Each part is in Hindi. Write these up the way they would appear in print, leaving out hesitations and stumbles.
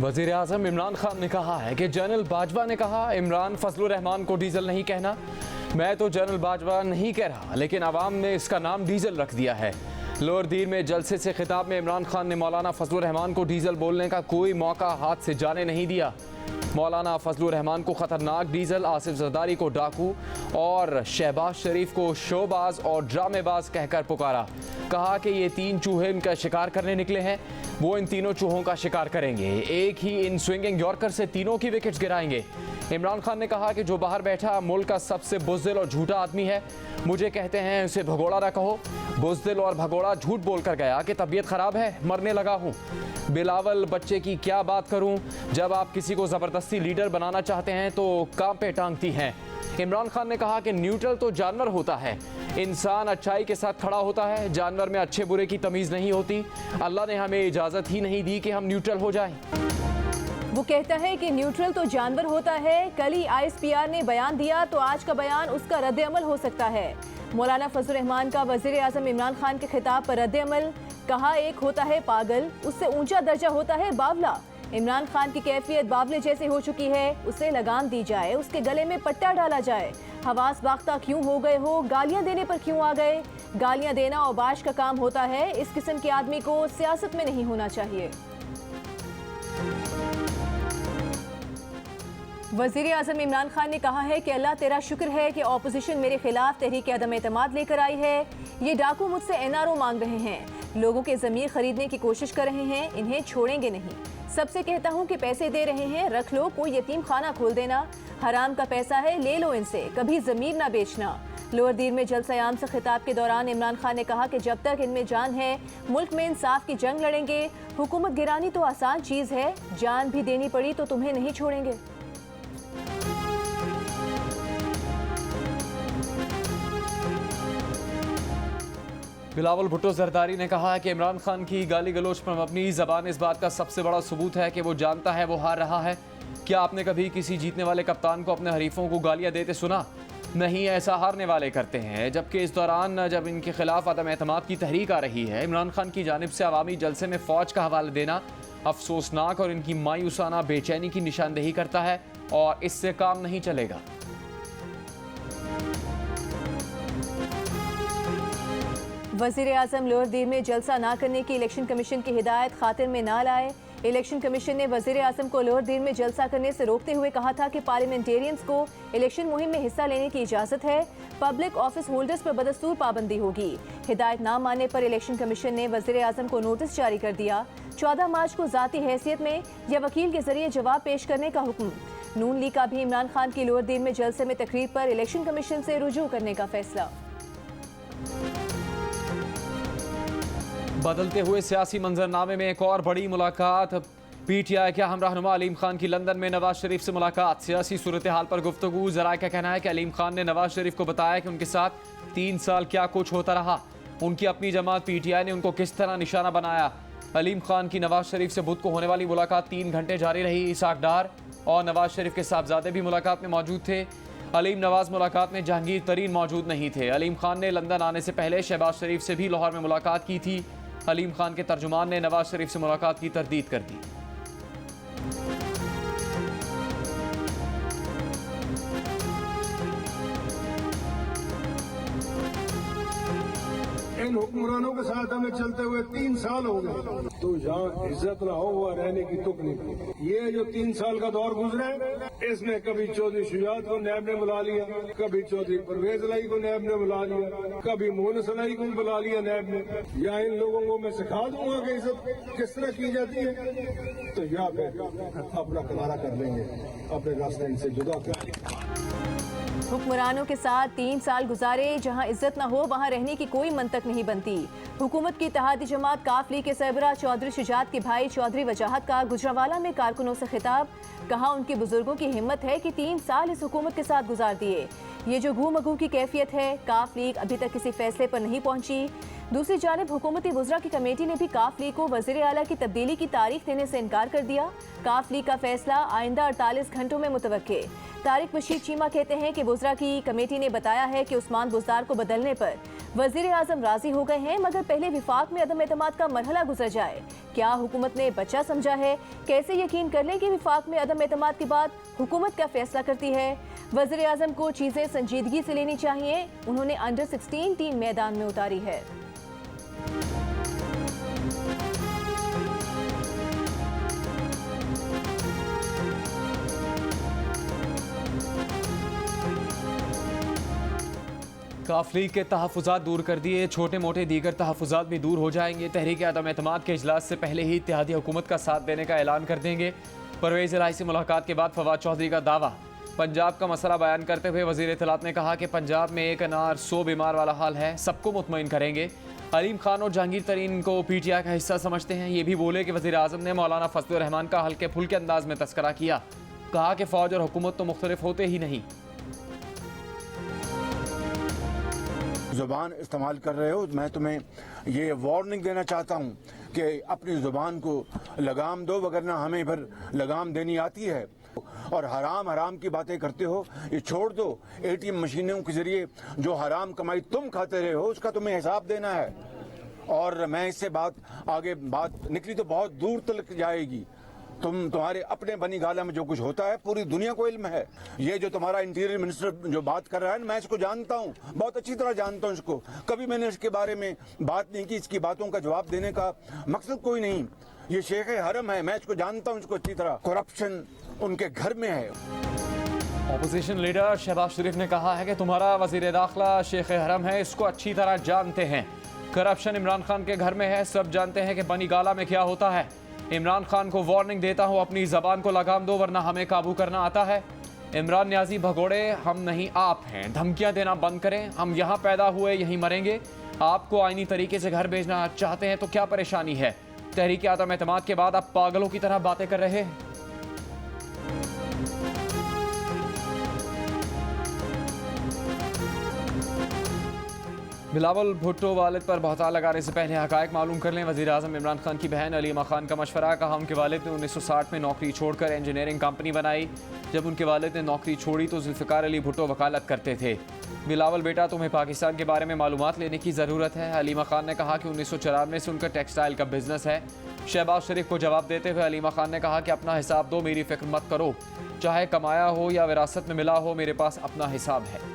वज़ीर आज़म इमरान खान ने कहा है कि जनरल बाजवा ने कहा इमरान फजलुर रहमान को डीजल नहीं कहना। मैं तो जनरल बाजवा नहीं कह रहा, लेकिन आवाम ने इसका नाम डीजल रख दिया है। लोअर दीर में जलसे से खिताब में इमरान खान ने मौलाना फजलुर रहमान को डीजल बोलने का कोई मौका हाथ से जाने नहीं दिया। मौलाना फजलुर रहमान को खतरनाक डीजल, आसिफ जरदारी को डाकू और शहबाज शरीफ को शोबाज और ड्रामेबाज कहकर पुकारा। कहा कि ये तीन चूहे इनका शिकार करने निकले हैं, वो इन तीनों चूहों का शिकार करेंगे। एक ही इन स्विंगिंग यॉर्कर से तीनों की विकेट्स गिराएंगे। इमरान खान ने कहा कि जो बाहर बैठा मुल्क का सबसे बुज़दिल और झूठा आदमी है, मुझे कहते हैं उसे भगोड़ा ना कहो। बुज़दिल और भगोड़ा झूठ बोलकर गया कि तबीयत ख़राब है, मरने लगा हूँ। बिलावल बच्चे की क्या बात करूँ, जब आप किसी को ज़बरदस्ती लीडर बनाना चाहते हैं तो कांपे टांगती हैं। इमरान खान ने कहा कि न्यूट्रल तो जानवर होता है, इंसान अच्छाई के साथ खड़ा होता है, जानवर में अच्छे बुरे की तमीज़ नहीं होती। अल्लाह ने हमें इजाज़त ही नहीं दी कि हम न्यूट्रल हो जाएं। वो कहता है कि न्यूट्रल तो जानवर होता है। कल ही ISPR ने बयान दिया तो आज का बयान उसका रद्द-ए-अमल हो सकता है। मौलाना फजलुर रहमान का वज़ीर आज़म इमरान खान के खिताब पर रद्द-ए-अमल। कहा एक होता है पागल, उससे ऊंचा दर्जा होता है बावला। इमरान खान की कैफियत बावले जैसे हो चुकी है, उसे लगाम दी जाए, उसके गले में पट्टा डाला जाए। हवास बाख्ता क्यों हो गए हो, गालियां देने पर क्यों आ गए? गालियां देना औबाश का काम होता है, इस किस्म के आदमी को सियासत में नहीं होना चाहिए। वज़ीर आज़म इमरान खान ने कहा है कि अल्लाह तेरा शुक्र है कि ऑपोजिशन मेरे खिलाफ तहरीक अदम एतमाद लेकर आई है। ये डाकू मुझसे NRO मांग रहे हैं, लोगों के ज़मीर खरीदने की कोशिश कर रहे हैं, इन्हें छोड़ेंगे नहीं। सबसे कहता हूँ कि पैसे दे रहे हैं, रख लो, कोई यतीम खाना खोल देना। हराम का पैसा है, ले लो इनसे, कभी ज़मीर ना बेचना। लोअर दीर में जलसा-ए-आम से खिताब के दौरान इमरान खान ने कहा कि जब तक इनमें जान है मुल्क में इंसाफ की जंग लड़ेंगे। हुकूमत गिरानी तो आसान चीज़ है, जान भी देनी पड़ी तो तुम्हें नहीं छोड़ेंगे। बिलावल भुट्टो जरदारी ने कहा कि इमरान खान की गाली गलोच पर मबनी ज़बान इस बात का सबसे बड़ा सबूत है कि वो जानता है वो हार रहा है। क्या आपने कभी किसी जीतने वाले कप्तान को अपने हरीफों को गालियां देते सुना? नहीं, ऐसा हारने वाले करते हैं। जबकि इस दौरान जब इनके खिलाफ अदम एतमाद की तहरीक आ रही है, इमरान खान की जानिब से अवामी जलसे में फ़ौज का हवाला देना अफसोसनाक और इनकी मायूसाना बेचैनी की निशानदेही करता है और इससे काम नहीं चलेगा। वज़ीर आज़म लोअर दीर में जलसा ना करने की इलेक्शन कमीशन की हिदायत खातिर में ना लाए। इलेक्शन कमीशन ने वज़ीर आज़म को लोअर दीर में जलसा करने से रोकते हुए कहा था कि पार्लियामेंटेरियंस को इलेक्शन मुहिम में हिस्सा लेने की इजाज़त है। पब्लिक ऑफिस होल्डर्स पर बदस्तूर पाबंदी होगी। हिदायत ना मानने पर इलेक्शन कमीशन ने वज़ीर आज़म को नोटिस जारी कर दिया। 14 मार्च को ज़ाती हैसियत में या वकील के जरिए जवाब पेश करने का हुक्म। नून लीग का भी इमरान खान की लोअर दीर में जलसे में तकरीर पर इलेक्शन कमीशन से रुजू करने का फैसला। बदलते हुए सियासी मंजरनामे में एक और बड़ी मुलाकात। PTI के अहम रहनुमा अलीम खान की लंदन में नवाज शरीफ से मुलाकात। सियासी सूरत हाल पर गुफ्तगू। ज़राए का कहना है कि अलीम खान ने नवाज शरीफ को बताया कि उनके साथ 3 साल क्या कुछ होता रहा, उनकी अपनी जमात PTI ने उनको किस तरह निशाना बनाया। अलीम खान की नवाज शरीफ से बुध को होने वाली मुलाकात 3 घंटे जारी रही। इसाक डार और नवाज शरीफ के साहबजादे भी मुलाकात में मौजूद थे। अलीम नवाज मुलाकात में जहांगीर तरीन मौजूद नहीं थे। अलीम खान ने लंदन आने से पहले शहबाज शरीफ से भी लाहौर में मुलाकात की थी। अलीम खान के तर्जुमान ने नवाज शरीफ से मुलाकात की तरदीद कर दी। इन हुक्मरानों के साथ हमें चलते हुए 3 साल हो गए, तो यहाँ इज्जत ना हो हुआ रहने की तुक नहीं। ये जो 3 साल का दौर गुजरा है, इसमें कभी चौधरी शुजात को नैब ने बुला लिया, कभी चौधरी परवेज लाई को नैब ने बुला लिया, कभी मोहन सलाई को बुला लिया नैब ने। या इन लोगों को मैं सिखा दूंगा कि इज्जत किस तरह की जाती है, तो या फिर अपना किनारा कर लेंगे, अपने रास्ते इनसे जुदा कर। हुक्मरानों के साथ 3 साल गुजारे, जहां इज्जत न हो वहां रहने की कोई मंतक नहीं बनती। हुकूमत की इत्तेहादी जमात काफ लीग के सरबराह चौधरी शुजात के भाई चौधरी वजाहत का गुजरांवाला में कारकुनों से खिताब। कहा उनके बुजुर्गों की हिम्मत है कि 3 साल इस हुकूमत के साथ गुजार दिए। ये जो गू मगू की कैफियत है, काफ लीग अभी तक किसी फैसले पर नहीं पहुंची। दूसरी जानिब हुकूमती वुज़रा की कमेटी ने भी काफ लीग को वज़ीर आला की तब्दीली की तारीख देने से इनकार कर दिया। काफ लीग का फैसला आइंदा 48 घंटों में मुतवक्के। तारिक बशीर चीमा कहते हैं कि वुज़रा की कमेटी ने बताया है कि उस्मान बुज़दार को बदलने पर वजीर आजम राजी हो गए हैं, मगर पहले विफाक में अदम एतमाद का मरहला गुजर जाए। क्या हुकूमत ने बच्चा समझा है? कैसे यकीन कर लें कि विफाक में अदम एतमाद के बाद हुकूमत क्या फैसला करती है? वजीर आजम को चीजें संजीदगी से लेनी चाहिए। उन्होंने अंडर 16 टीम मैदान में उतारी है। काफ लीग के तहफ़्फ़ुज़ात दूर कर दिए, छोटे मोटे दीगर तहफ़्फ़ुज़ात भी दूर हो जाएंगे। तहरीक अदम एतमाद के इजलास से पहले ही इत्तेहादी हुकूमत का साथ देने का ऐलान कर देंगे। परवेज़ इलाही से मुलाकात के बाद फवाद चौधरी का दावा। पंजाब का मसला बयान करते हुए वज़ीर इत्तलात ने कहा कि पंजाब में 1 अनार 100 बीमार वाला हाल है, सबको मुतमईन करेंगे। अलीम खान और जहांगीर तरीन को PTI का हिस्सा समझते हैं। ये भी बोले कि वज़ीर आज़म ने मौलाना फजलुर रहमान का हल्के फुल्के अंदाज में तस्करा किया। कहा कि फ़ौज और हुकूमत तो मुख्तलिफ होते ही नहीं। ज़ुबान इस्तेमाल कर रहे हो, मैं तुम्हें ये वार्निंग देना चाहता हूँ कि अपनी ज़ुबान को लगाम दो, वगरना हमें फिर लगाम देनी आती है। और हराम की बातें करते हो, ये छोड़ दो। ATM मशीनों के जरिए जो हराम कमाई तुम खाते रहे हो, उसका तुम्हें हिसाब देना है। और मैं इससे बात निकली तो बहुत दूर तक जाएगी। तुम्हारे अपने बनी गाला में जो कुछ होता है पूरी दुनिया को इल्म है। ये जो तुम्हारा इंटीरियर मिनिस्टर जो बात कर रहा है, मैं इसको जानता हूँ, बहुत अच्छी तरह जानता हूँ इसको। कभी मैंने इसके बारे में बात नहीं की, इसकी बातों का जवाब देने का मकसद कोई नहीं। ये शेख हरम है, मैं इसको जानता हूँ, इसको अच्छी तरह। करप्शन उनके घर में है। ऑपोजिशन लीडर शहबाज शरीफ ने कहा है कि तुम्हारा वजीर दाखिला शेख हरम है, इसको अच्छी तरह जानते हैं। करप्शन इमरान खान के घर में है, सब जानते हैं कि बनी गाला में क्या होता है। इमरान खान को वार्निंग देता हूँ, अपनी ज़बान को लगाम दो, वरना हमें काबू करना आता है। इमरान न्याजी भगोड़े हम नहीं आप हैं, धमकियाँ देना बंद करें। हम यहाँ पैदा हुए, यहीं मरेंगे। आपको आईनी तरीके से घर भेजना चाहते हैं तो क्या परेशानी है? तहरीक अदम एतमाद के बाद आप पागलों की तरह बातें कर रहे हैं। बिलावल भुट्टो वालिद पर बहतान लगाने से पहले हक़ाइक़ मालूम कर लें। वज़ीर आज़म इमरान खान की बहन अलीमा खान का मशवरा। कहा उनके वालिद ने 1960 में नौकरी छोड़कर इंजीनियरिंग कंपनी बनाई। जब उनके वालिद ने नौकरी छोड़ी तो जुल्फ़िकार अली भुट्टो वकालत करते थे। बिलावल बेटा, तुम्हें पाकिस्तान के बारे में मालूमात लेने की ज़रूरत है। अलीमा खान ने कहा कि 1994 से उनका टेक्सटाइल का बिजनेस है। शहबाज शरीफ को जवाब देते हुए अलीमा खान ने कहा कि अपना हिसाब दो, मेरी फ़िक्र मत करो। चाहे कमाया हो या विरासत में मिला हो, मेरे पास अपना हिसाब है।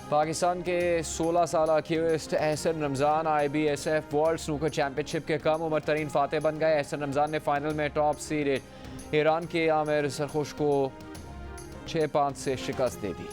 पाकिस्तान के 16 साल cueist Ahsan Ramzan IBSF world snooker championship के कम उम्र तरीन फातेह बन गए। एहसन रमज़ान ने फाइनल में टॉप सीड ईरान के आमिर सरखुश को 6-5 से शिकस्त दे दी।